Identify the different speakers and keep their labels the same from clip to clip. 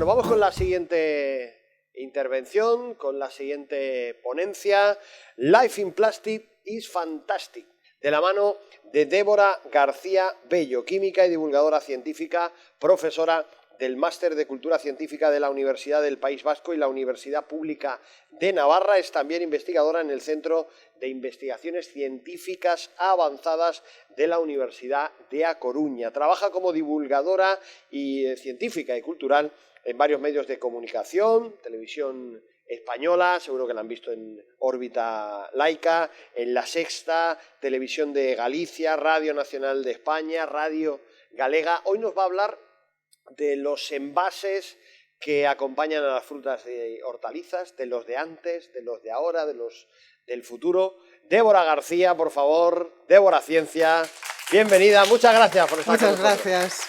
Speaker 1: vamos con la siguiente intervención, con la siguiente ponencia. Life in Plastic is Fantastic, de la mano de Débora García Bello, química y divulgadora científica, profesora del Máster de Cultura Científica de la Universidad del País Vasco y la Universidad Pública de Navarra. Es también investigadora en el Centro de Investigaciones Científicas Avanzadas de la Universidad de A Coruña. Trabaja como divulgadora y científica y cultural en varios medios de comunicación, televisión española, seguro que la han visto en órbita laica, en La Sexta, Televisión de Galicia, Radio Nacional de España, Radio Galega. Hoy nos va a hablar de los envases que acompañan a las frutas y hortalizas, de los de antes, de los de ahora, de los del futuro. Débora García, por favor, Débora Ciencia, bienvenida, muchas gracias por estar con nosotros.
Speaker 2: Muchas gracias.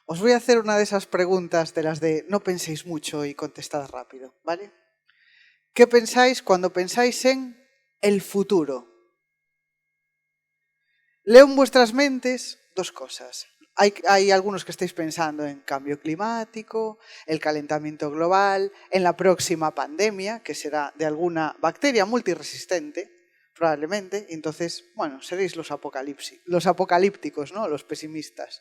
Speaker 2: Os voy a hacer una de esas preguntas de las de no penséis mucho y contestad rápido, ¿vale? ¿Qué pensáis cuando pensáis en el futuro? Leo en vuestras mentes dos cosas. Hay algunos que estáis pensando en cambio climático, el calentamiento global, en la próxima pandemia, que será de alguna bacteria multiresistente, probablemente. Entonces, bueno, seréis los apocalípticos, ¿no? Los pesimistas.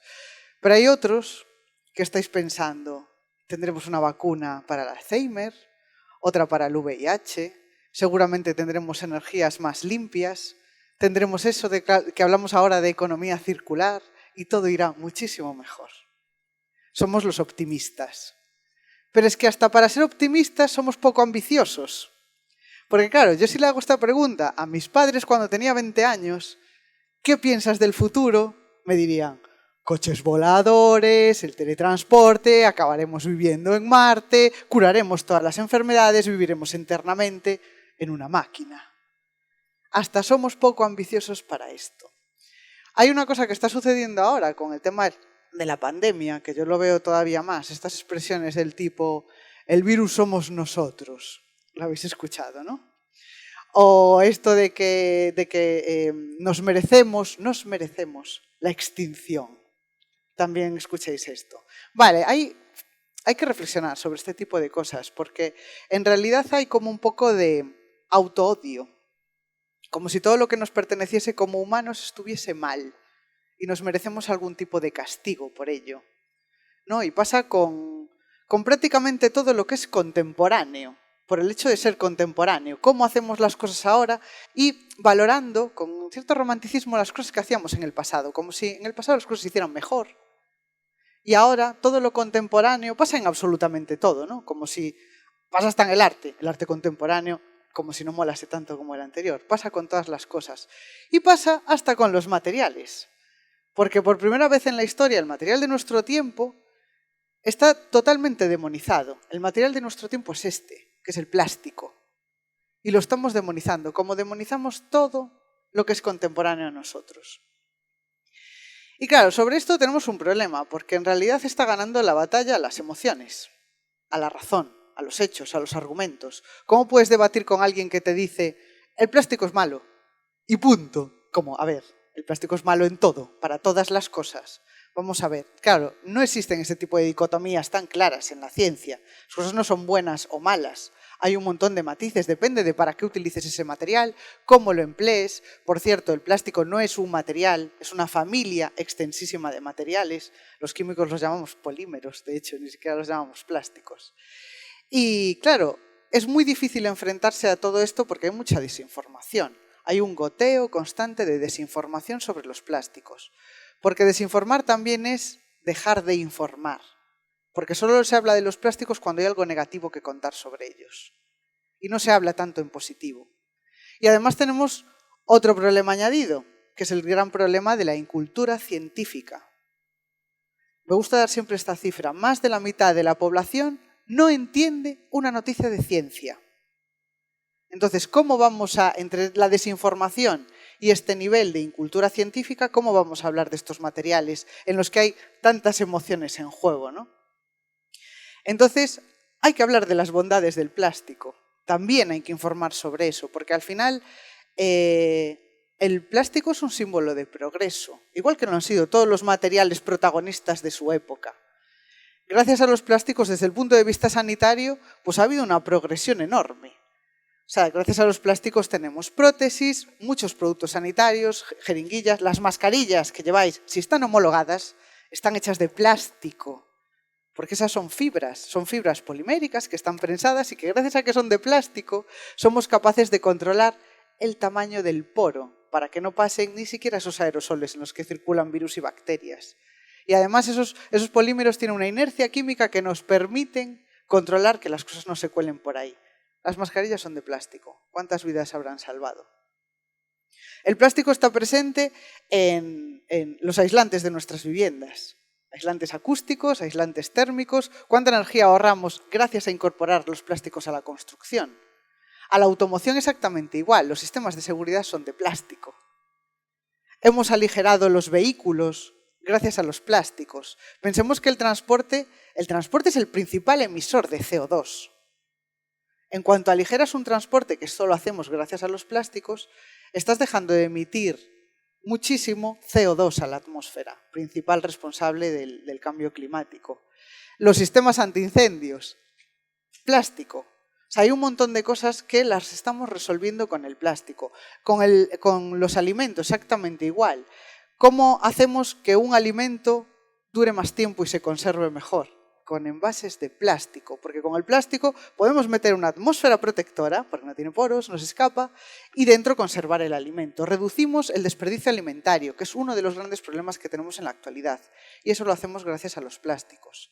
Speaker 2: Pero hay otros que estáis pensando, tendremos una vacuna para el Alzheimer, otra para el VIH, seguramente tendremos energías más limpias, tendremos eso de que hablamos ahora de economía circular y todo irá muchísimo mejor. Somos los optimistas. Pero es que hasta para ser optimistas somos poco ambiciosos. Porque claro, yo si le hago esta pregunta a mis padres cuando tenía 20 años, ¿qué piensas del futuro? Me dirían, coches voladores, el teletransporte, acabaremos viviendo en Marte, curaremos todas las enfermedades, viviremos eternamente en una máquina. Hasta somos poco ambiciosos para esto. Hay una cosa que está sucediendo ahora con el tema de la pandemia, que yo lo veo todavía más, estas expresiones del tipo, el virus somos nosotros. Lo habéis escuchado, ¿no? O esto de que nos merecemos la extinción. También escuchéis esto. Vale, hay que reflexionar sobre este tipo de cosas, porque en realidad hay como un poco de autoodio. Como si todo lo que nos perteneciese como humanos estuviese mal y nos merecemos algún tipo de castigo por ello, ¿no? Y pasa con prácticamente todo lo que es contemporáneo, por el hecho de ser contemporáneo, cómo hacemos las cosas ahora y valorando con cierto romanticismo las cosas que hacíamos en el pasado, como si en el pasado las cosas se hicieran mejor. Y ahora todo lo contemporáneo pasa en absolutamente todo, ¿no? Como si pasa hasta en el arte contemporáneo, como si no molase tanto como el anterior. Pasa con todas las cosas. Y pasa hasta con los materiales. Porque por primera vez en la historia el material de nuestro tiempo está totalmente demonizado. El material de nuestro tiempo es este, que es el plástico. Y lo estamos demonizando, como demonizamos todo lo que es contemporáneo a nosotros. Y claro, sobre esto tenemos un problema, porque en realidad está ganando la batalla a las emociones, a la razón, a los hechos, a los argumentos. ¿Cómo puedes debatir con alguien que te dice el plástico es malo? Y punto. Como, a ver, el plástico es malo en todo, para todas las cosas. Vamos a ver, claro, no existen ese tipo de dicotomías tan claras en la ciencia. Las cosas no son buenas o malas. Hay un montón de matices, depende de para qué utilices ese material, cómo lo emplees. Por cierto, el plástico no es un material, es una familia extensísima de materiales. Los químicos los llamamos polímeros, de hecho, ni siquiera los llamamos plásticos. Y claro, es muy difícil enfrentarse a todo esto porque hay mucha desinformación. Hay un goteo constante de desinformación sobre los plásticos. Porque desinformar también es dejar de informar. Porque solo se habla de los plásticos cuando hay algo negativo que contar sobre ellos. Y no se habla tanto en positivo. Y además tenemos otro problema añadido, que es el gran problema de la incultura científica. Me gusta dar siempre esta cifra. Más de la mitad de la población no entiende una noticia de ciencia. Entonces, ¿cómo vamos a, entre la desinformación y este nivel de incultura científica, cómo vamos a hablar de estos materiales en los que hay tantas emociones en juego, ¿no? Entonces, hay que hablar de las bondades del plástico. También hay que informar sobre eso, porque al final el plástico es un símbolo de progreso, igual que lo han sido todos los materiales protagonistas de su época. Gracias a los plásticos, desde el punto de vista sanitario, pues ha habido una progresión enorme. O sea, gracias a los plásticos tenemos prótesis, muchos productos sanitarios, jeringuillas, las mascarillas que lleváis, si están homologadas, están hechas de plástico, porque esas son fibras poliméricas que están prensadas y que gracias a que son de plástico somos capaces de controlar el tamaño del poro para que no pasen ni siquiera esos aerosoles en los que circulan virus y bacterias. Y además esos polímeros tienen una inercia química que nos permiten controlar que las cosas no se cuelen por ahí. Las mascarillas son de plástico. ¿Cuántas vidas habrán salvado? El plástico está presente en los aislantes de nuestras viviendas. Aislantes acústicos, aislantes térmicos. ¿Cuánta energía ahorramos gracias a incorporar los plásticos a la construcción? A la automoción exactamente igual. Los sistemas de seguridad son de plástico. Hemos aligerado los vehículos gracias a los plásticos. Pensemos que el transporte es el principal emisor de CO2. En cuanto aligeras un transporte, que solo hacemos gracias a los plásticos, estás dejando de emitir muchísimo CO2 a la atmósfera, principal responsable del cambio climático. Los sistemas antiincendios, plástico. O sea, hay un montón de cosas que las estamos resolviendo con el plástico. Con los alimentos, exactamente igual. ¿Cómo hacemos que un alimento dure más tiempo y se conserve mejor? Con envases de plástico, porque con el plástico podemos meter una atmósfera protectora, porque no tiene poros, no se escapa, y dentro conservar el alimento. Reducimos el desperdicio alimentario, que es uno de los grandes problemas que tenemos en la actualidad, y eso lo hacemos gracias a los plásticos.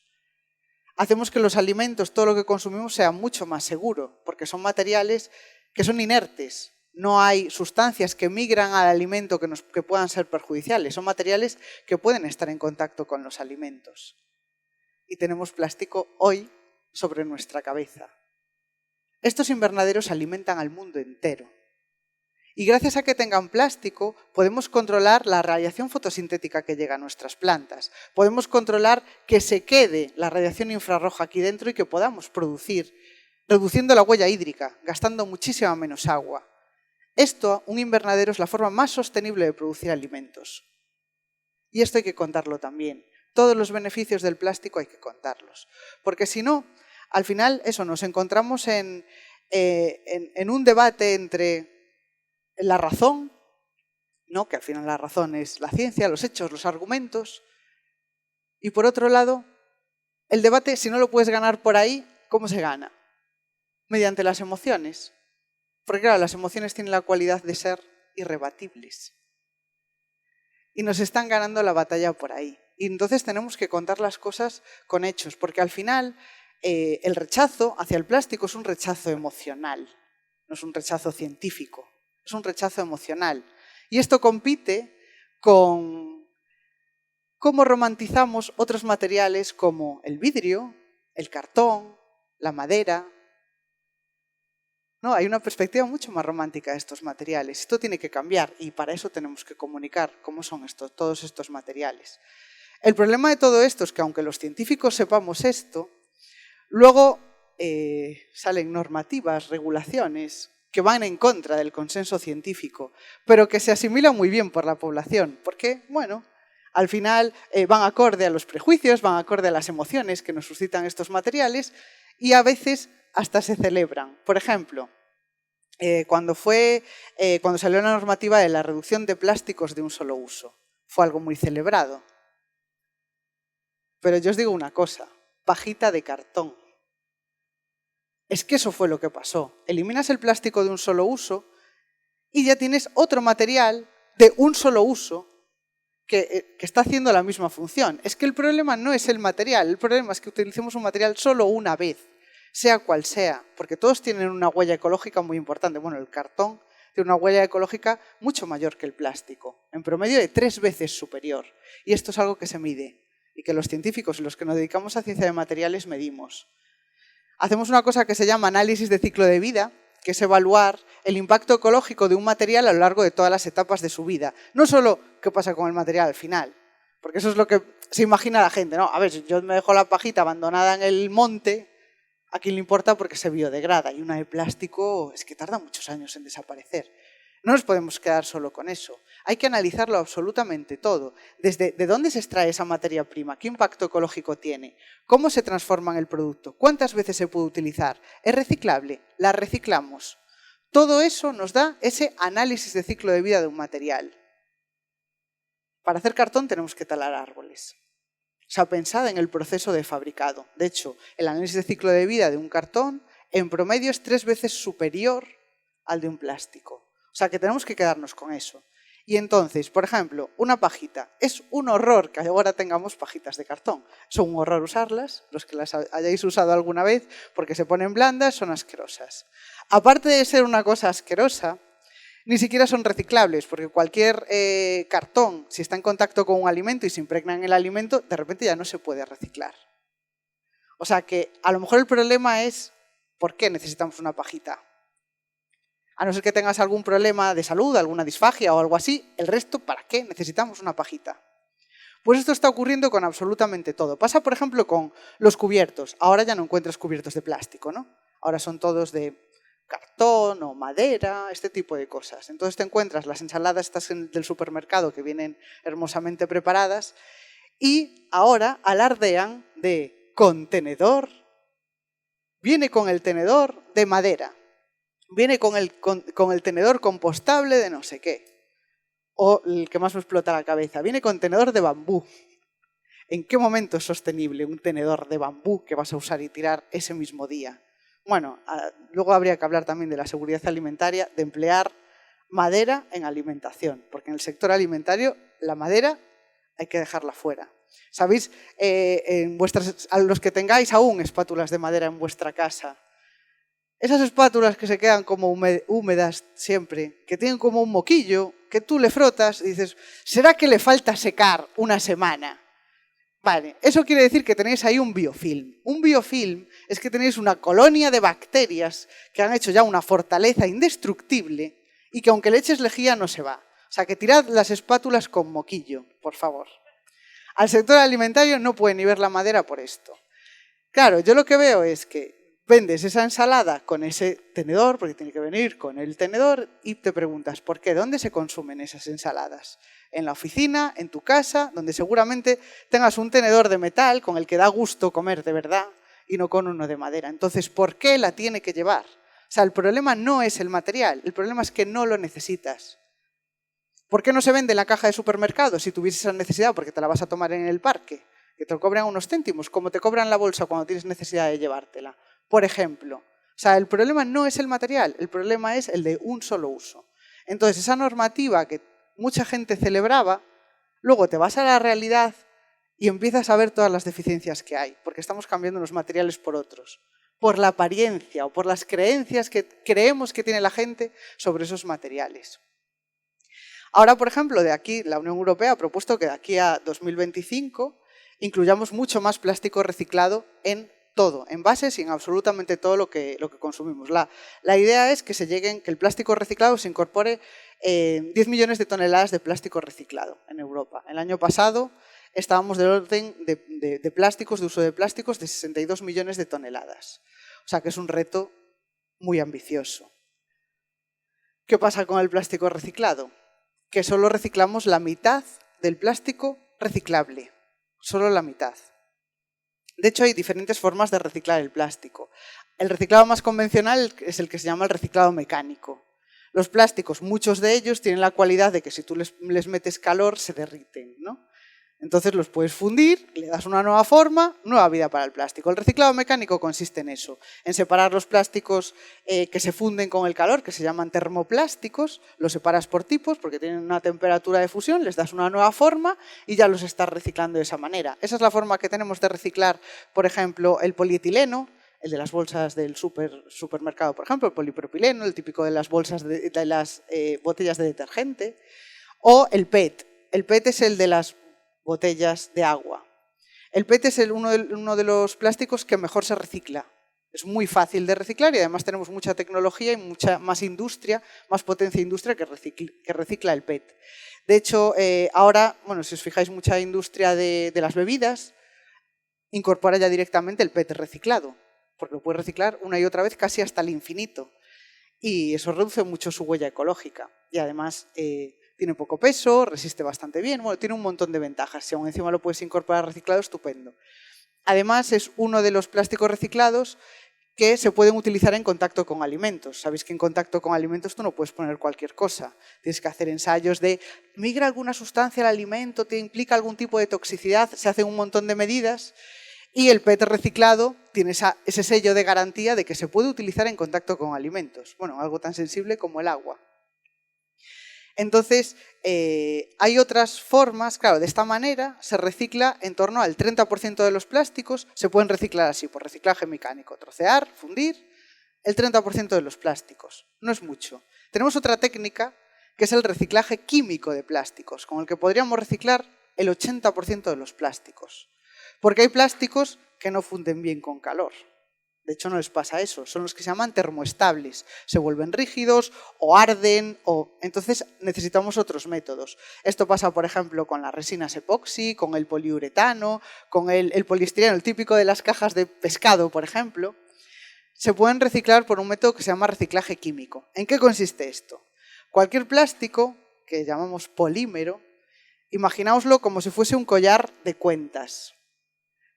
Speaker 2: Hacemos que los alimentos, todo lo que consumimos, sea mucho más seguro, porque son materiales que son inertes. No hay sustancias que migran al alimento que puedan ser perjudiciales, son materiales que pueden estar en contacto con los alimentos. Y tenemos plástico hoy sobre nuestra cabeza. Estos invernaderos alimentan al mundo entero. Y gracias a que tengan plástico, podemos controlar la radiación fotosintética que llega a nuestras plantas. Podemos controlar que se quede la radiación infrarroja aquí dentro y que podamos producir, reduciendo la huella hídrica, gastando muchísima menos agua. Un invernadero es la forma más sostenible de producir alimentos. Y esto hay que contarlo también. Todos los beneficios del plástico hay que contarlos. Porque si no, al final nos encontramos en un debate entre la razón, ¿no? Que al final la razón es la ciencia, los hechos, los argumentos. Y por otro lado, el debate, si no lo puedes ganar por ahí, ¿cómo se gana? Mediante las emociones. Porque claro, las emociones tienen la cualidad de ser irrebatibles. Y nos están ganando la batalla por ahí. Y entonces tenemos que contar las cosas con hechos, porque al final el rechazo hacia el plástico es un rechazo emocional, no es un rechazo científico, es un rechazo emocional. Y esto compite con cómo romantizamos otros materiales como el vidrio, el cartón, la madera. No, hay una perspectiva mucho más romántica de estos materiales. Esto tiene que cambiar y para eso tenemos que comunicar cómo son todos estos materiales. El problema de todo esto es que aunque los científicos sepamos esto, luego salen normativas, regulaciones que van en contra del consenso científico, pero que se asimilan muy bien por la población, porque, bueno, al final van acorde a los prejuicios, van acorde a las emociones que nos suscitan estos materiales y a veces hasta se celebran. Por ejemplo, cuando salió la normativa de la reducción de plásticos de un solo uso, fue algo muy celebrado. Pero yo os digo una cosa, pajita de cartón. Es que eso fue lo que pasó. Eliminas el plástico de un solo uso y ya tienes otro material de un solo uso que está haciendo la misma función. Es que el problema no es el material, el problema es que utilicemos un material solo una vez, sea cual sea, porque todos tienen una huella ecológica muy importante. Bueno, el cartón tiene una huella ecológica mucho mayor que el plástico, en promedio de 3 veces superior. Y esto es algo que se mide y que los científicos y los que nos dedicamos a ciencia de materiales medimos. Hacemos una cosa que se llama análisis de ciclo de vida, que es evaluar el impacto ecológico de un material a lo largo de todas las etapas de su vida. No solo qué pasa con el material al final, porque eso es lo que se imagina la gente, ¿no? A ver, si yo me dejo la pajita abandonada en el monte, ¿a quién le importa? Porque se biodegrada. Y una de plástico es que tarda muchos años en desaparecer. No nos podemos quedar solo con eso. Hay que analizarlo absolutamente todo. Desde de dónde se extrae esa materia prima, qué impacto ecológico tiene, cómo se transforma en el producto, cuántas veces se puede utilizar, es reciclable, la reciclamos. Todo eso nos da ese análisis de ciclo de vida de un material. Para hacer cartón tenemos que talar árboles. O sea, pensad en el proceso de fabricado. De hecho, el análisis de ciclo de vida de un cartón en promedio es 3 veces superior al de un plástico. O sea, que tenemos que quedarnos con eso. Y entonces, por ejemplo, una pajita. Es un horror que ahora tengamos pajitas de cartón. Son un horror usarlas, los que las hayáis usado alguna vez, porque se ponen blandas, son asquerosas. Aparte de ser una cosa asquerosa, ni siquiera son reciclables, porque cualquier cartón, si está en contacto con un alimento y se impregna en el alimento, de repente ya no se puede reciclar. O sea que a lo mejor el problema es ¿por qué necesitamos una pajita? A no ser que tengas algún problema de salud, alguna disfagia o algo así, el resto, ¿para qué necesitamos una pajita? Pues esto está ocurriendo con absolutamente todo. Pasa, por ejemplo, con los cubiertos. Ahora ya no encuentras cubiertos de plástico, ¿no? Ahora son todos de cartón o madera, este tipo de cosas. Entonces te encuentras las ensaladas estas del supermercado que vienen hermosamente preparadas y ahora alardean de contenedor. Viene con el tenedor de madera. Viene con el tenedor compostable de no sé qué. O el que más me explota la cabeza, viene con tenedor de bambú. ¿En qué momento es sostenible un tenedor de bambú que vas a usar y tirar ese mismo día? Bueno, luego habría que hablar también de la seguridad alimentaria, de emplear madera en alimentación, porque en el sector alimentario la madera hay que dejarla fuera. ¿Sabéis? A los que tengáis aún espátulas de madera en vuestra casa, esas espátulas que se quedan como húmedas siempre, que tienen como un moquillo, que tú le frotas y dices, ¿será que le falta secar una semana? Vale, eso quiere decir que tenéis ahí un biofilm. Un biofilm es que tenéis una colonia de bacterias que han hecho ya una fortaleza indestructible y que aunque le eches lejía no se va. O sea, que tirad las espátulas con moquillo, por favor. Al sector alimentario no puede ni ver la madera por esto. Claro, yo lo que veo es que vendes esa ensalada con ese tenedor, porque tiene que venir con el tenedor, y te preguntas, ¿por qué? ¿Dónde se consumen esas ensaladas? En la oficina, en tu casa, donde seguramente tengas un tenedor de metal con el que da gusto comer de verdad y no con uno de madera. Entonces, ¿por qué la tiene que llevar? O sea, el problema no es el material, el problema es que no lo necesitas. ¿Por qué no se vende en la caja de supermercado si tuvieses esa necesidad? Porque te la vas a tomar en el parque, que te lo cobran unos céntimos, como te cobran la bolsa cuando tienes necesidad de llevártela. Por ejemplo, o sea, el problema no es el material, el problema es el de un solo uso. Entonces, esa normativa que mucha gente celebraba, luego te vas a la realidad y empiezas a ver todas las deficiencias que hay, porque estamos cambiando los materiales por otros, por la apariencia o por las creencias que creemos que tiene la gente sobre esos materiales. Ahora, por ejemplo, de aquí, la Unión Europea ha propuesto que de aquí a 2025 incluyamos mucho más plástico reciclado en todo, envases y en absolutamente todo lo que consumimos. La idea es que que el plástico reciclado se incorpore 10 millones de toneladas de plástico reciclado en Europa. El año pasado estábamos del orden de plásticos, de uso de plásticos, de 62 millones de toneladas. O sea que es un reto muy ambicioso. ¿Qué pasa con el plástico reciclado? Que solo reciclamos la mitad del plástico reciclable. Solo la mitad. De hecho, hay diferentes formas de reciclar el plástico. El reciclado más convencional es el que se llama el reciclado mecánico. Los plásticos, muchos de ellos, tienen la cualidad de que si tú les metes calor, se derriten, ¿no? Entonces los puedes fundir, le das una nueva forma, nueva vida para el plástico. El reciclado mecánico consiste en eso, en separar los plásticos que se funden con el calor, que se llaman termoplásticos, los separas por tipos porque tienen una temperatura de fusión, les das una nueva forma y ya los estás reciclando de esa manera. Esa es la forma que tenemos de reciclar, por ejemplo, el polietileno, el de las bolsas del supermercado, por ejemplo, el polipropileno, el típico de las bolsas de las botellas de detergente, o el PET. El PET es el de las botellas de agua. El PET es uno de los plásticos que mejor se recicla. Es muy fácil de reciclar y además tenemos mucha tecnología y mucha más industria, más potencia de industria que recicla el PET. De hecho, ahora, bueno, si os fijáis, mucha industria de las bebidas incorpora ya directamente el PET reciclado, porque lo puedes reciclar una y otra vez casi hasta el infinito. y eso reduce mucho su huella ecológica. Y además tiene poco peso, resiste bastante bien, bueno, tiene un montón de ventajas. Si aún encima lo puedes incorporar reciclado, estupendo. Además, es uno de los plásticos reciclados que se pueden utilizar en contacto con alimentos. Sabéis que en contacto con alimentos tú no puedes poner cualquier cosa. Tienes que hacer ensayos de, ¿migra alguna sustancia al alimento? ¿Te implica algún tipo de toxicidad? Se hacen un montón de medidas. Y el PET reciclado tiene ese sello de garantía de que se puede utilizar en contacto con alimentos. Bueno, algo tan sensible como el agua. Entonces, hay otras formas, claro, de esta manera se recicla en torno al 30% de los plásticos, se pueden reciclar así, por reciclaje mecánico, trocear, fundir, el 30% de los plásticos. No es mucho. Tenemos otra técnica, que es el reciclaje químico de plásticos, con el que podríamos reciclar el 80% de los plásticos. Porque hay plásticos que no funden bien con calor. De hecho, no les pasa eso. Son los que se llaman termoestables. Se vuelven rígidos o arden. Entonces, necesitamos otros métodos. Esto pasa, por ejemplo, con las resinas epoxi, con el poliuretano, con el poliestireno, el típico de las cajas de pescado, por ejemplo. Se pueden reciclar por un método que se llama reciclaje químico. ¿En qué consiste esto? Cualquier plástico, que llamamos polímero, imagináoslo como si fuese un collar de cuentas.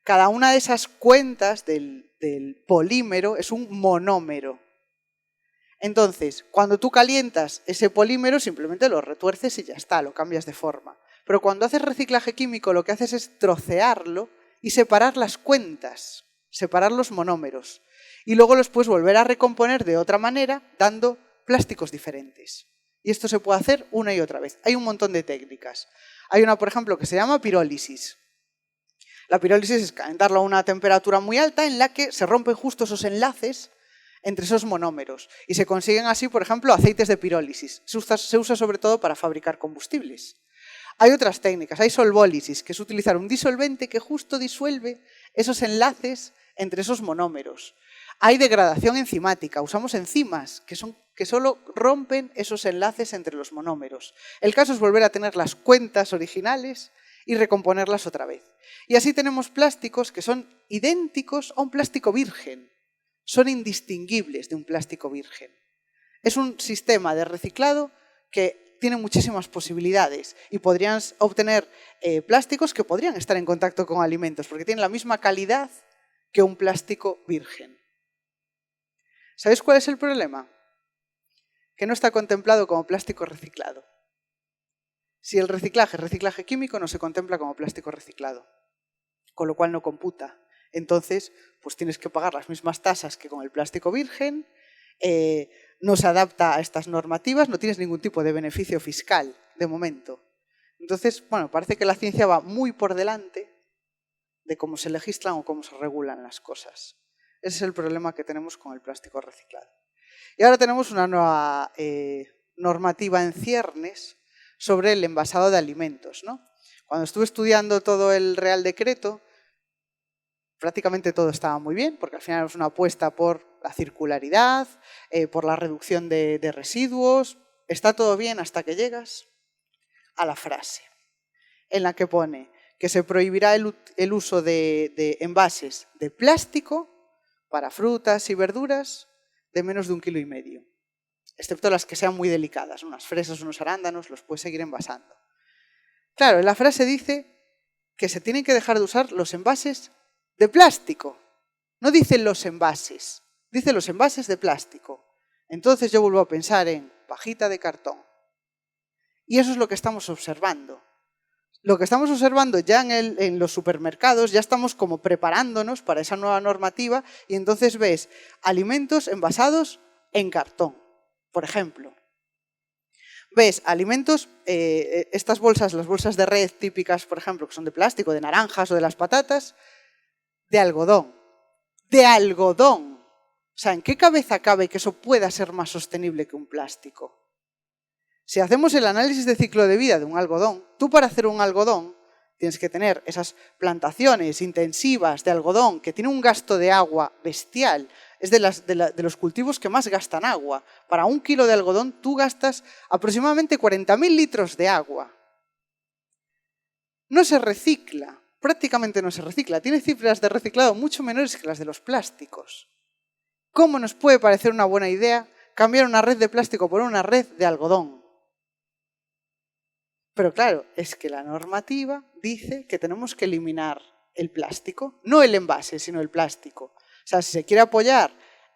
Speaker 2: Cada una de esas cuentas del polímero es un monómero. Entonces, cuando tú calientas ese polímero, simplemente lo retuerces y ya está, lo cambias de forma. Pero cuando haces reciclaje químico, lo que haces es trocearlo y separar las cuentas, separar los monómeros. Y luego los puedes volver a recomponer de otra manera, dando plásticos diferentes. Y esto se puede hacer una y otra vez. Hay un montón de técnicas. Hay una, por ejemplo, que se llama pirólisis. La pirólisis es calentarlo a una temperatura muy alta en la que se rompen justo esos enlaces entre esos monómeros. Y se consiguen así, por ejemplo, aceites de pirólisis. Se usa sobre todo para fabricar combustibles. Hay otras técnicas. Hay solvólisis, que es utilizar un disolvente que justo disuelve esos enlaces entre esos monómeros. Hay degradación enzimática. Usamos enzimas que solo rompen esos enlaces entre los monómeros. El caso es volver a tener las cuentas originales y recomponerlas otra vez. Y así tenemos plásticos que son idénticos a un plástico virgen. Son indistinguibles de un plástico virgen. Es un sistema de reciclado que tiene muchísimas posibilidades y podrían obtener plásticos que podrían estar en contacto con alimentos porque tienen la misma calidad que un plástico virgen. ¿Sabéis cuál es el problema? Que no está contemplado como plástico reciclado. Si el reciclaje es reciclaje químico, no se contempla como plástico reciclado, con lo cual no computa. Entonces, pues tienes que pagar las mismas tasas que con el plástico virgen, no se adapta a estas normativas, no tienes ningún tipo de beneficio fiscal de momento. Entonces, bueno, parece que la ciencia va muy por delante de cómo se legislan o cómo se regulan las cosas. Ese es el problema que tenemos con el plástico reciclado. Y ahora tenemos una nueva normativa en ciernes sobre el envasado de alimentos, ¿no? Cuando estuve estudiando todo el Real Decreto, prácticamente todo estaba muy bien, porque al final es una apuesta por la circularidad, por la reducción de residuos. Está todo bien hasta que llegas a la frase en la que pone que se prohibirá el uso de envases de plástico para frutas y verduras de menos de 1,5 kg. Excepto las que sean muy delicadas, unas fresas, unos arándanos, los puedes seguir envasando. Claro, en la frase dice que se tienen que dejar de usar los envases de plástico. No dice los envases, dice los envases de plástico. Entonces yo vuelvo a pensar en pajita de cartón. Y eso es lo que estamos observando. Lo que estamos observando ya en los supermercados, ya estamos como preparándonos para esa nueva normativa y entonces ves alimentos envasados en cartón. Por ejemplo, ves alimentos, estas bolsas, las bolsas de red típicas, por ejemplo, que son de plástico, de naranjas o de las patatas, de algodón. De algodón. O sea, ¿en qué cabeza cabe que eso pueda ser más sostenible que un plástico? Si hacemos el análisis de ciclo de vida de un algodón, tú para hacer un algodón tienes que tener esas plantaciones intensivas de algodón que tienen un gasto de agua bestial. Es de los cultivos que más gastan agua. Para 1 kilo de algodón tú gastas aproximadamente 40.000 litros de agua. No se recicla, prácticamente no se recicla. Tiene cifras de reciclado mucho menores que las de los plásticos. ¿Cómo nos puede parecer una buena idea cambiar una red de plástico por una red de algodón. Pero claro, es que la normativa dice que tenemos que eliminar el plástico, no el envase, sino el plástico. O sea, si se quiere apoyar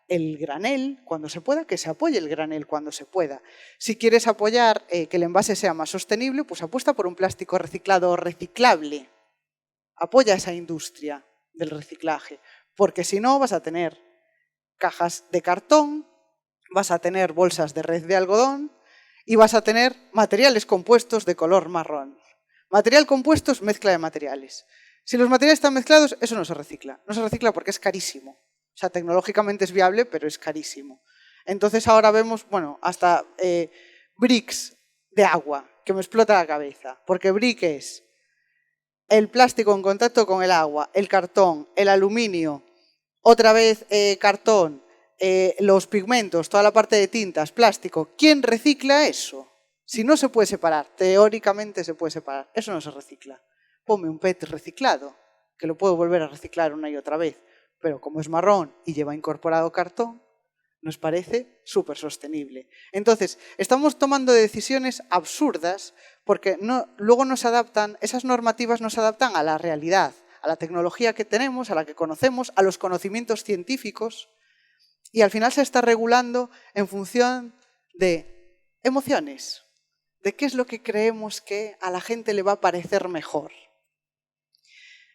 Speaker 2: el granel cuando se pueda, que se apoye el granel cuando se pueda. Si quieres apoyar que el envase sea más sostenible, pues apuesta por un plástico reciclado o reciclable. Apoya esa industria del reciclaje, porque si no vas a tener cajas de cartón, vas a tener bolsas de red de algodón y vas a tener materiales compuestos de color marrón. Material compuesto es mezcla de materiales. Si los materiales están mezclados, eso no se recicla. No se recicla porque es carísimo. O sea, tecnológicamente es viable, pero es carísimo. Entonces ahora vemos, bueno, hasta bricks de agua, que me explota la cabeza. Porque brick es el plástico en contacto con el agua, el cartón, el aluminio, otra vez cartón, los pigmentos, toda la parte de tintas, plástico. ¿Quién recicla eso? Si no se puede separar, teóricamente se puede separar. Eso no se recicla. Ponme un PET reciclado, que lo puedo volver a reciclar una y otra vez. Pero como es marrón y lleva incorporado cartón, nos parece súper sostenible. Entonces, estamos tomando decisiones absurdas porque luego esas normativas no se adaptan a la realidad, a la tecnología que tenemos, a la que conocemos, a los conocimientos científicos, y al final se está regulando en función de emociones, de qué es lo que creemos que a la gente le va a parecer mejor.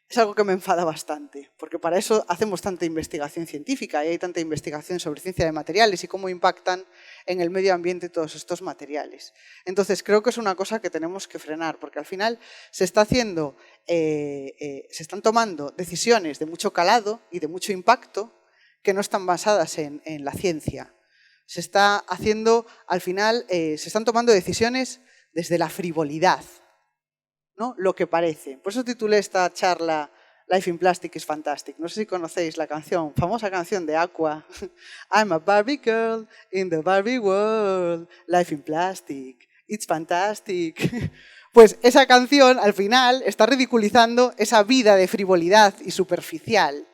Speaker 2: Es algo que me enfada bastante, porque para eso hacemos tanta investigación científica y hay tanta investigación sobre ciencia de materiales y cómo impactan en el medio ambiente todos estos materiales. Entonces creo que es una cosa que tenemos que frenar, porque al final se están tomando decisiones de mucho calado y de mucho impacto que no están basadas en la ciencia. Se están tomando decisiones desde la frivolidad, ¿no? Lo que parece. Por eso titulé esta charla Life in Plastic is Fantastic. No sé si conocéis la canción, famosa canción de Aqua. I'm a Barbie girl in the Barbie world. Life in Plastic, it's fantastic. Pues esa canción al final está ridiculizando esa vida de frivolidad y superficial.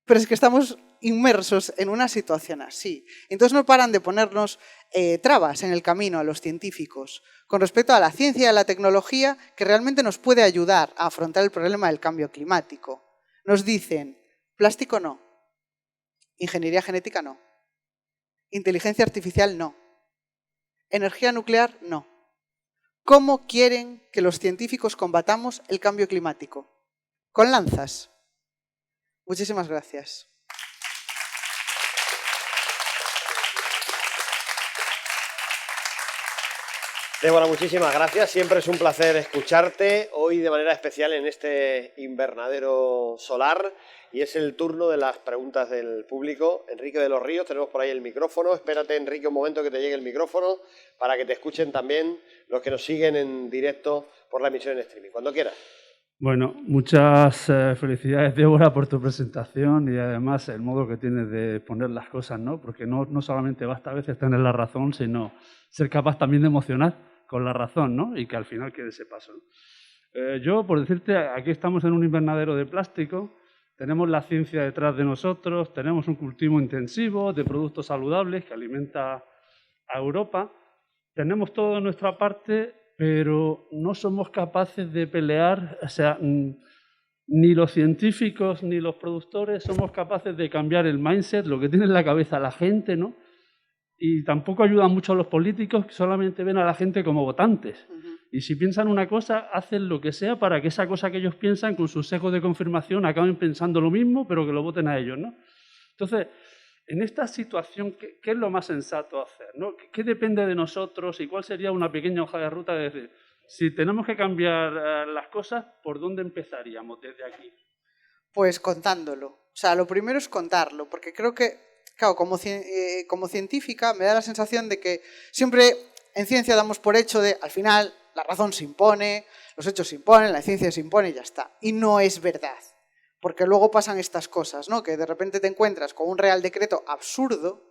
Speaker 2: Pero es que estamos inmersos en una situación así. Entonces no paran de ponernos trabas en el camino a los científicos con respecto a la ciencia y a la tecnología que realmente nos puede ayudar a afrontar el problema del cambio climático. Nos dicen, plástico no, ingeniería genética no, inteligencia artificial no, energía nuclear no. ¿Cómo quieren que los científicos combatamos el cambio climático? Con lanzas. Muchísimas gracias.
Speaker 1: Débora, muchísimas gracias. Siempre es un placer escucharte, hoy de manera especial en este invernadero solar. Y es el turno de las preguntas del público. Enrique de los Ríos, tenemos por ahí el micrófono. Espérate, Enrique, un momento que te llegue el micrófono para que te escuchen también los que nos siguen en directo por la emisión en streaming. Cuando quieras.
Speaker 3: Bueno, muchas felicidades, Débora, por tu presentación y además el modo que tienes de poner las cosas, ¿no? Porque no solamente basta a veces tener la razón, sino ser capaz también de emocionar con la razón, ¿no? Y que al final quede ese paso, ¿no? Yo, por decirte, aquí estamos en un invernadero de plástico, tenemos la ciencia detrás de nosotros, tenemos un cultivo intensivo de productos saludables que alimenta a Europa, tenemos todo de nuestra parte, pero no somos capaces de pelear, o sea, ni los científicos ni los productores somos capaces de cambiar el mindset, lo que tiene en la cabeza la gente, ¿no? Y tampoco ayudan mucho a los políticos que solamente ven a la gente como votantes. Y si piensan una cosa, hacen lo que sea para que esa cosa que ellos piensan, con sus sesgos de confirmación, acaben pensando lo mismo, pero que lo voten a ellos, ¿no? Entonces, en esta situación, ¿qué es lo más sensato hacer, ¿no? ¿Qué depende de nosotros y cuál sería una pequeña hoja de ruta de decir, si tenemos que cambiar las cosas, ¿por dónde empezaríamos desde aquí?
Speaker 2: Pues contándolo. O sea, lo primero es contarlo, porque creo que, claro, como científica me da la sensación de que siempre en ciencia damos por hecho de, al final, la razón se impone, los hechos se imponen, la ciencia se impone y ya está. Y no es verdad. Porque luego pasan estas cosas, ¿no? Que de repente te encuentras con un Real Decreto absurdo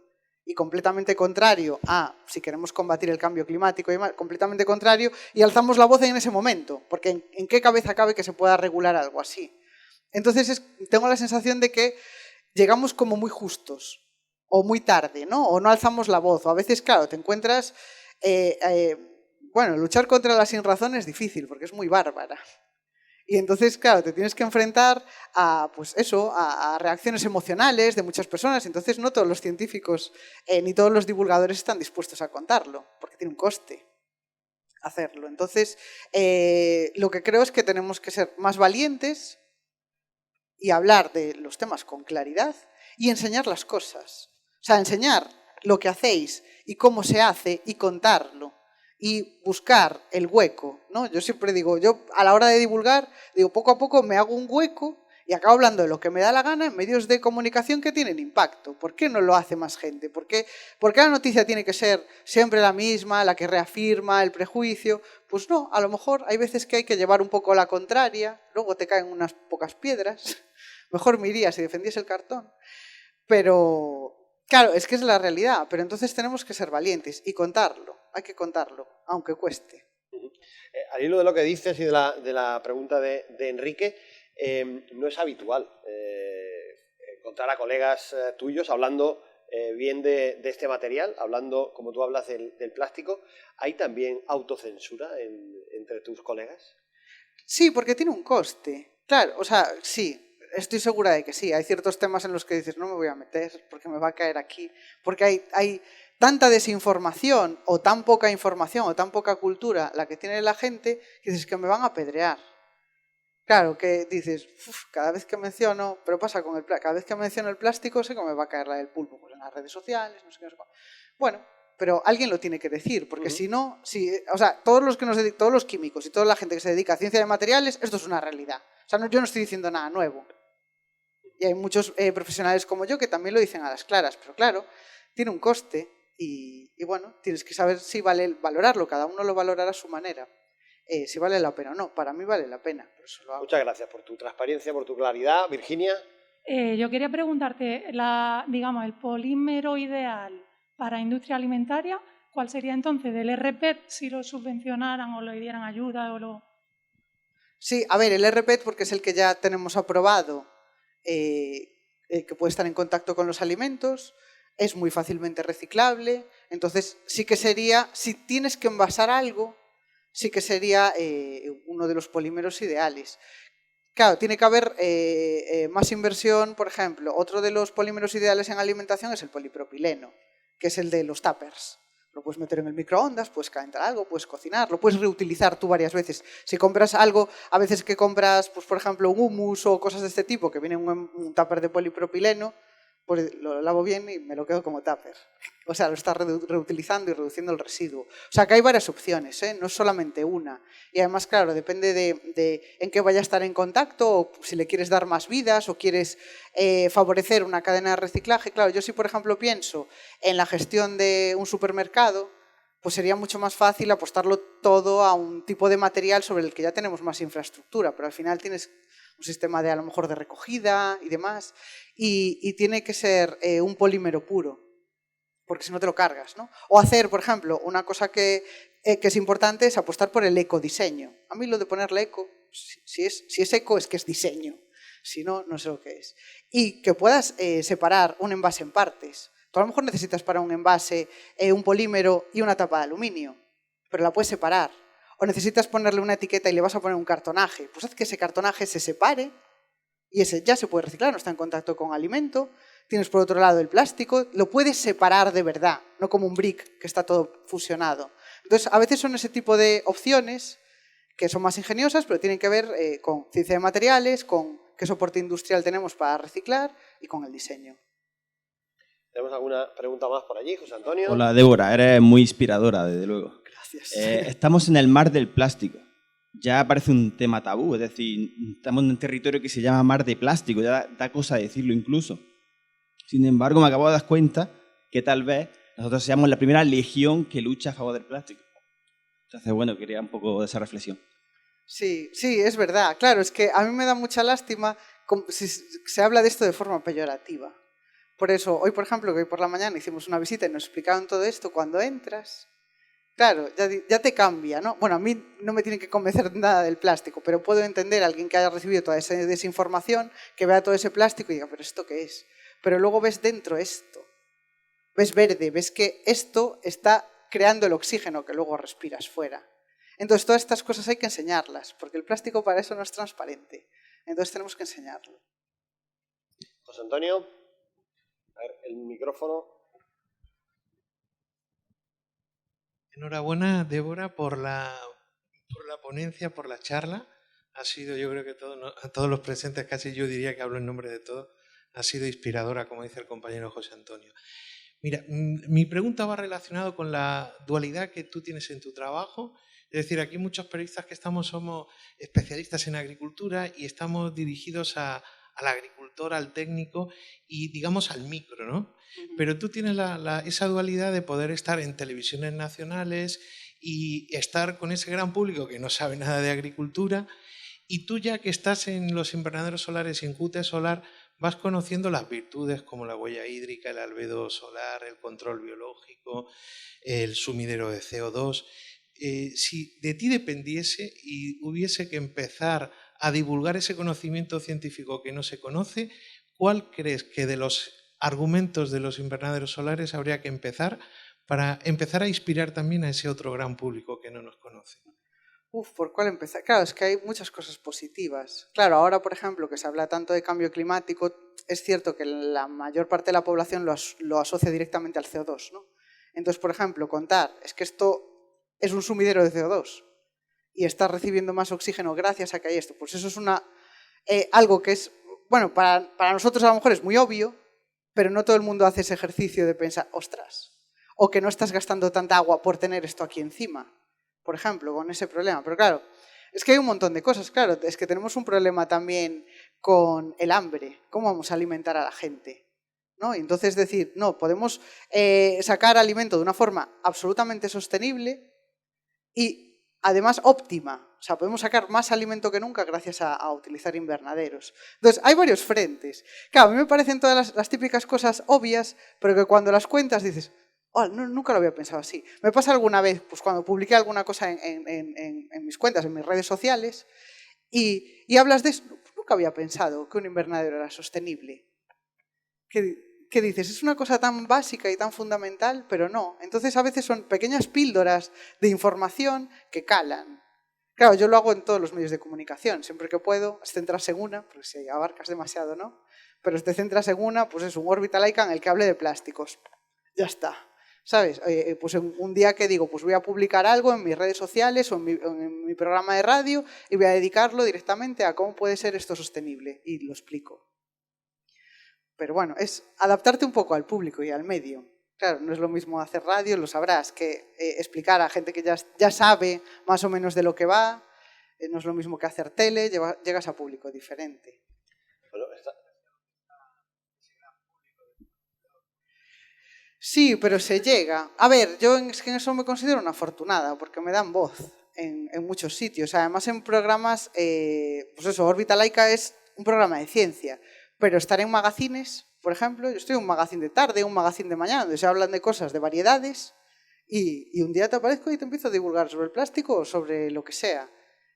Speaker 2: y completamente contrario a, si queremos combatir el cambio climático y demás, completamente contrario, y alzamos la voz en ese momento, porque ¿en qué cabeza cabe que se pueda regular algo así? Entonces tengo la sensación de que llegamos como muy justos o muy tarde, ¿no? O no alzamos la voz, o a veces, claro, te encuentras... bueno, luchar contra la sinrazón es difícil porque es muy bárbara. Y entonces, claro, te tienes que enfrentar a, pues eso, a reacciones emocionales de muchas personas. Entonces, no todos los científicos ni todos los divulgadores están dispuestos a contarlo, porque tiene un coste hacerlo. Entonces, lo que creo es que tenemos que ser más valientes y hablar de los temas con claridad y enseñar las cosas. O sea, enseñar lo que hacéis y cómo se hace y contarlo. Y buscar el hueco, ¿no? Yo siempre digo, yo a la hora de divulgar, digo, poco a poco me hago un hueco y acabo hablando de lo que me da la gana en medios de comunicación que tienen impacto. ¿Por qué no lo hace más gente? ¿Por qué la noticia tiene que ser siempre la misma, la que reafirma el prejuicio? Pues no, a lo mejor hay veces que hay que llevar un poco la contraria, luego te caen unas pocas piedras, mejor me iría si defendiese el cartón. Pero, claro, es que es la realidad, pero entonces tenemos que ser valientes y contarlo. Hay que contarlo, aunque cueste.
Speaker 1: Al hilo de lo que dices y de la pregunta de Enrique, no es habitual encontrar a colegas tuyos hablando bien de este material, hablando, como tú hablas, del plástico. ¿Hay también autocensura entre tus colegas?
Speaker 2: Sí, porque tiene un coste. Claro, o sea, sí, estoy segura de que sí. Hay ciertos temas en los que dices, no me voy a meter porque me va a caer aquí. Porque hay tanta desinformación o tan poca información o tan poca cultura la que tiene la gente, que dices que me van a apedrear. Claro, que dices, cada vez que menciono, pero pasa con cada vez que menciono el plástico sé que me va a caer la del pulpo, pues en las redes sociales, no sé qué, no sé cuál. Bueno, pero alguien lo tiene que decir, porque si no, o sea, todos los químicos y toda la gente que se dedica a ciencia de materiales, esto es una realidad. O sea, yo no estoy diciendo nada nuevo. Y hay muchos profesionales como yo que también lo dicen a las claras, pero claro, tiene un coste. Y bueno, tienes que saber si vale valorarlo, cada uno lo valorará a su manera. Si vale la pena o no, para mí vale la pena. Por eso lo hago.
Speaker 1: Muchas gracias por tu transparencia, por tu claridad. Virginia.
Speaker 4: Yo quería preguntarte, digamos, el polímero ideal para industria alimentaria, ¿cuál sería entonces? ¿Del RPET si lo subvencionaran o le dieran ayuda o lo...?
Speaker 2: Sí, a ver, el RPET porque es el que ya tenemos aprobado, que puede estar en contacto con los alimentos. Es muy fácilmente reciclable, entonces sí que sería, si tienes que envasar algo, sí que sería uno de los polímeros ideales. Claro, tiene que haber más inversión, por ejemplo. Otro de los polímeros ideales en alimentación es el polipropileno, que es el de los tuppers. Lo puedes meter en el microondas, puedes calentar algo, puedes cocinar, lo puedes reutilizar tú varias veces. Si compras algo, a veces que compras, pues por ejemplo, un hummus o cosas de este tipo, que viene en un tupper de polipropileno, pues lo lavo bien y me lo quedo como tupper. O sea, lo estás reutilizando y reduciendo el residuo. O sea, que hay varias opciones, no es solamente una. Y además, claro, depende de en qué vaya a estar en contacto, o si le quieres dar más vidas, o quieres favorecer una cadena de reciclaje. Claro, yo si, por ejemplo, pienso en la gestión de un supermercado, pues sería mucho más fácil apostarlo todo a un tipo de material sobre el que ya tenemos más infraestructura, pero al final tienes un sistema de, a lo mejor, de recogida y demás, y tiene que ser un polímero puro, porque si no te lo cargas, ¿no? O hacer, por ejemplo, una cosa que es importante es apostar por el ecodiseño. A mí lo de ponerle eco, si es eco es que es diseño, si no, no sé lo que es. Y que puedas separar un envase en partes. Tú a lo mejor necesitas para un envase un polímero y una tapa de aluminio, pero la puedes separar. O necesitas ponerle una etiqueta y le vas a poner un cartonaje. Pues haz que ese cartonaje se separe y ese ya se puede reciclar, no está en contacto con alimento. Tienes por otro lado el plástico, lo puedes separar de verdad, no como un brick que está todo fusionado. Entonces, a veces son ese tipo de opciones que son más ingeniosas, pero tienen que ver con ciencia de materiales, con qué soporte industrial tenemos para reciclar y con el diseño.
Speaker 1: ¿Tenemos alguna pregunta más por allí, José Antonio?
Speaker 5: Hola, Débora, eres muy inspiradora, desde luego.
Speaker 2: Gracias.
Speaker 5: Estamos en el mar del plástico. Ya parece un tema tabú, es decir, estamos en un territorio que se llama mar de plástico, ya da cosa decirlo incluso. Sin embargo, me acabo de dar cuenta que tal vez nosotros seamos la primera legión que lucha a favor del plástico. Entonces, bueno, quería un poco de esa reflexión.
Speaker 2: Sí, es verdad. Claro, es que a mí me da mucha lástima si se habla de esto de forma peyorativa. Por eso, hoy, por ejemplo, que hoy por la mañana hicimos una visita y nos explicaron todo esto, cuando entras, claro, ya te cambia, ¿no? Bueno, a mí no me tiene que convencer nada del plástico, pero puedo entender a alguien que haya recibido toda esa desinformación, que vea todo ese plástico y diga, ¿pero esto qué es? Pero luego ves dentro esto. ves verde, ves que esto está creando el oxígeno que luego respiras fuera. Entonces, todas estas cosas hay que enseñarlas, porque el plástico para eso no es transparente. Entonces, tenemos que enseñarlo.
Speaker 1: José Antonio, a ver, el micrófono.
Speaker 6: Enhorabuena, Débora, por la ponencia, por la charla. Ha sido, yo creo que a todos los presentes, casi yo diría que hablo en nombre de todos, ha sido inspiradora, como dice el compañero José Antonio. Mira, mi pregunta va relacionada con la dualidad que tú tienes en tu trabajo. Es decir, aquí muchos periodistas que somos especialistas en agricultura y estamos dirigidos al agricultor, al técnico y, digamos, al micro, ¿no? Pero tú tienes esa dualidad de poder estar en televisiones nacionales y estar con ese gran público que no sabe nada de agricultura, y tú, ya que estás en los invernaderos solares y en QT Solar, vas conociendo las virtudes como la huella hídrica, el albedo solar, el control biológico, el sumidero de CO2. Si de ti dependiese y hubiese que empezar a divulgar ese conocimiento científico que no se conoce, ¿cuál crees que de los argumentos de los invernaderos solares habría que empezar para empezar a inspirar también a ese otro gran público que no nos conoce?
Speaker 2: ¿Por cuál empezar? Claro, es que hay muchas cosas positivas. Claro, ahora, por ejemplo, que se habla tanto de cambio climático, es cierto que la mayor parte de la población lo asocia directamente al CO2, ¿no? Entonces, por ejemplo, contar, es que esto es un sumidero de CO2 y está recibiendo más oxígeno gracias a que hay esto. Pues eso es algo que es, bueno, para nosotros a lo mejor es muy obvio, pero no todo el mundo hace ese ejercicio de pensar, ostras, o que no estás gastando tanta agua por tener esto aquí encima, por ejemplo, con ese problema. Pero claro, es que hay un montón de cosas, claro, es que tenemos un problema también con el hambre, cómo vamos a alimentar a la gente, ¿no? Y entonces decir, no, podemos sacar alimento de una forma absolutamente sostenible y además óptima. O sea, podemos sacar más alimento que nunca gracias a utilizar invernaderos. Entonces, hay varios frentes. Claro, a mí me parecen todas las típicas cosas obvias, pero que cuando las cuentas dices, oh, nunca lo había pensado así. Me pasa alguna vez, pues cuando publiqué alguna cosa en mis cuentas, en mis redes sociales, y hablas de eso, nunca había pensado que un invernadero era sostenible. ¿Qué dices? Es una cosa tan básica y tan fundamental, pero no. Entonces, a veces son pequeñas píldoras de información que calan. Claro, yo lo hago en todos los medios de comunicación. Siempre que puedo, centrarse en una, porque si abarcas demasiado, ¿no? Pero te centras en una, pues es un Orbital Laica en el que hable de plásticos. Ya está. ¿Sabes? Pues un día que digo, pues voy a publicar algo en mis redes sociales o en mi programa de radio y voy a dedicarlo directamente a cómo puede ser esto sostenible. Y lo explico. Pero bueno, es adaptarte un poco al público y al medio. Claro, no es lo mismo hacer radio, lo sabrás, que explicar a gente que ya sabe más o menos de lo que va. No es lo mismo que hacer tele, llegas a público diferente.
Speaker 1: Bueno,
Speaker 2: Sí, pero se llega. A ver, yo es que en eso me considero una afortunada, porque me dan voz en muchos sitios. Además, en programas, pues eso, Órbita Laica es un programa de ciencia, pero estar en magazines, por ejemplo, yo estoy en un magazine de tarde, un magazine de mañana, donde se hablan de cosas, de variedades, y un día te aparezco y te empiezo a divulgar sobre el plástico o sobre lo que sea.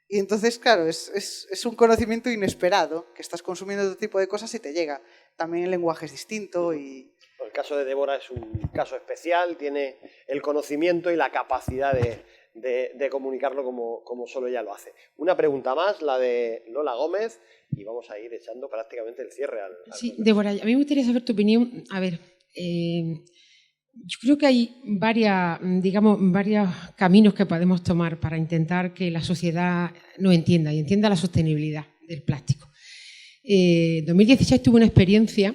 Speaker 2: Y entonces, claro, es un conocimiento inesperado, que estás consumiendo otro tipo de cosas y te llega. También el lenguaje es distinto y...
Speaker 1: El caso de Débora es un caso especial, tiene el conocimiento y la capacidad de comunicarlo como solo ella lo hace. Una pregunta más, la de Lola Gómez, y vamos a ir echando prácticamente el cierre al
Speaker 7: Sí, Débora, a mí me gustaría saber tu opinión. A ver, yo creo que hay varios caminos que podemos tomar para intentar que la sociedad nos entienda y entienda la sostenibilidad del plástico. En 2016 tuve una experiencia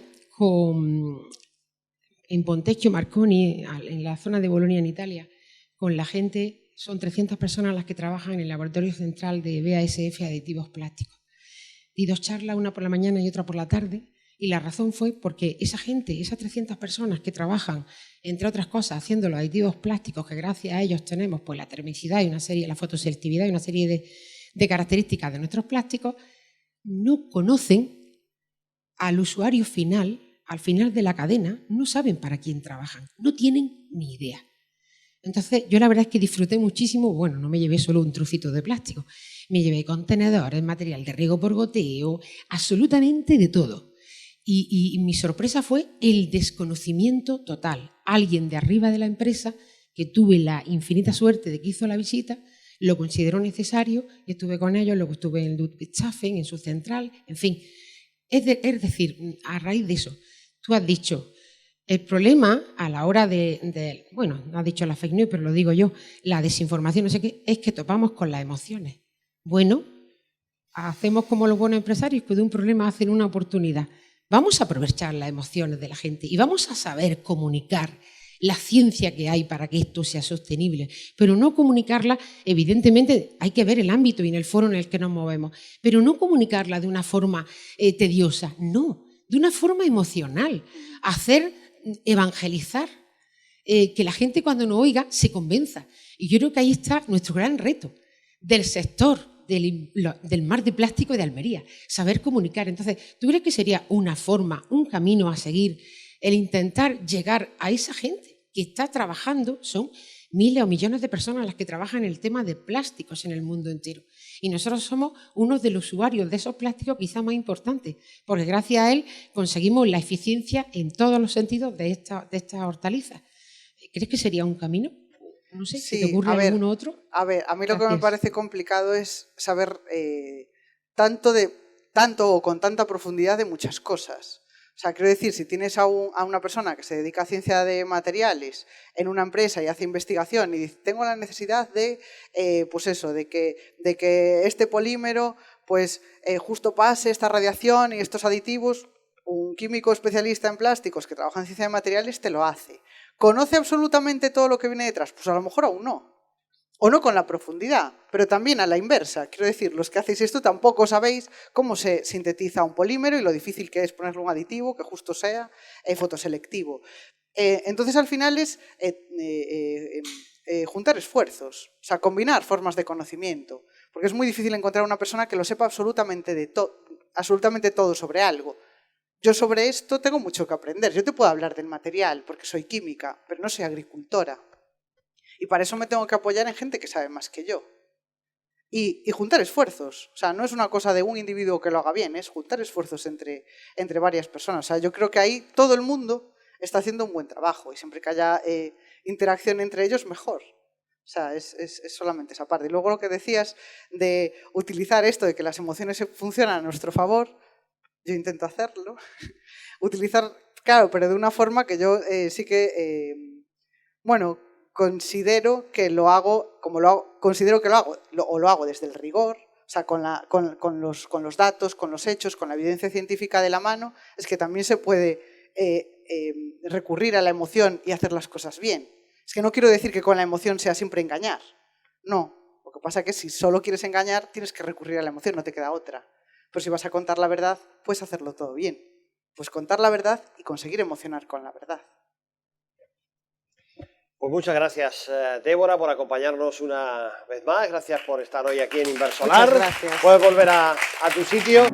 Speaker 7: en Pontecchio Marconi, en la zona de Bolonia, en Italia, con la gente. Son 300 personas las que trabajan en el laboratorio central de BASF Aditivos Plásticos. Di 2 charlas, una por la mañana y otra por la tarde, y la razón fue porque esa gente, esas 300 personas que trabajan, entre otras cosas, haciendo los aditivos plásticos, que gracias a ellos tenemos pues, la termicidad y la fotoselectividad y una serie de características de nuestros plásticos, no conocen al usuario final, al final de la cadena, no saben para quién trabajan, no tienen ni idea. Entonces, yo la verdad es que disfruté muchísimo. Bueno, no me llevé solo un trocito de plástico, me llevé contenedores, material de riego por goteo, absolutamente de todo. Y mi sorpresa fue el desconocimiento total. alguien de arriba de la empresa, que tuve la infinita suerte de que hizo la visita, lo consideró necesario y estuve con ellos, luego estuve en Ludwigshafen, en su central, en fin. Es decir, a raíz de eso, tú has dicho, el problema a la hora bueno, no has dicho la fake news, pero lo digo yo, la desinformación, no sé qué, es que topamos con las emociones. Bueno, hacemos como los buenos empresarios que de un problema hacen una oportunidad. Vamos a aprovechar las emociones de la gente y vamos a saber comunicar la ciencia que hay para que esto sea sostenible, pero no comunicarla, evidentemente hay que ver el ámbito y en el foro en el que nos movemos, pero no comunicarla de una forma tediosa, no, de una forma emocional, evangelizar, que la gente cuando nos oiga se convenza. Y yo creo que ahí está nuestro gran reto del sector del mar de plástico de Almería, saber comunicar. Entonces, ¿tú crees que sería una forma, un camino a seguir, el intentar llegar a esa gente que está trabajando? Son miles o millones de personas las que trabajan en el tema de plásticos en el mundo entero. Y nosotros somos unos de los usuarios de esos plásticos quizá más importantes, porque gracias a él conseguimos la eficiencia en todos los sentidos de estas hortalizas. ¿Crees que sería un camino? No sé, ¿se te ocurre alguno otro?
Speaker 2: A ver, a mí lo que me parece complicado es saber tanto o con tanta profundidad de muchas cosas. O sea, quiero decir, si tienes a una persona que se dedica a ciencia de materiales en una empresa y hace investigación y dice, tengo la necesidad de, pues eso, de que este polímero pues justo pase esta radiación y estos aditivos, un químico especialista en plásticos que trabaja en ciencia de materiales te lo hace. ¿Conoce absolutamente todo lo que viene detrás? Pues a lo mejor aún no. O no con la profundidad, pero también a la inversa. Quiero decir, los que hacéis esto tampoco sabéis cómo se sintetiza un polímero y lo difícil que es ponerle un aditivo que justo sea fotoselectivo. Entonces, al final es juntar esfuerzos, o sea, combinar formas de conocimiento, porque es muy difícil encontrar una persona que lo sepa absolutamente todo sobre algo. Yo sobre esto tengo mucho que aprender. Yo te puedo hablar del material porque soy química, pero no soy agricultora. Y para eso me tengo que apoyar en gente que sabe más que yo. Y juntar esfuerzos. O sea, no es una cosa de un individuo que lo haga bien, es juntar esfuerzos entre varias personas. O sea, yo creo que ahí todo el mundo está haciendo un buen trabajo y siempre que haya interacción entre ellos, mejor. O sea, es solamente esa parte. Y luego lo que decías de utilizar esto, de que las emociones funcionan a nuestro favor, yo intento hacerlo. Utilizar, claro, pero de una forma que yo sí que, bueno, considero que lo hago, considero que lo hago, o lo hago desde el rigor, o sea, con los datos, con los hechos, con la evidencia científica de la mano, es que también se puede recurrir a la emoción y hacer las cosas bien. Es que no quiero decir que con la emoción sea siempre engañar, no. Lo que pasa es que si solo quieres engañar, tienes que recurrir a la emoción, no te queda otra. Pero si vas a contar la verdad, puedes hacerlo todo bien. Pues contar la verdad y conseguir emocionar con la verdad.
Speaker 1: Pues muchas gracias, Débora, por acompañarnos una vez más. Gracias por estar hoy aquí en Inversolar.
Speaker 2: Muchas gracias.
Speaker 1: Puedes volver a tu sitio.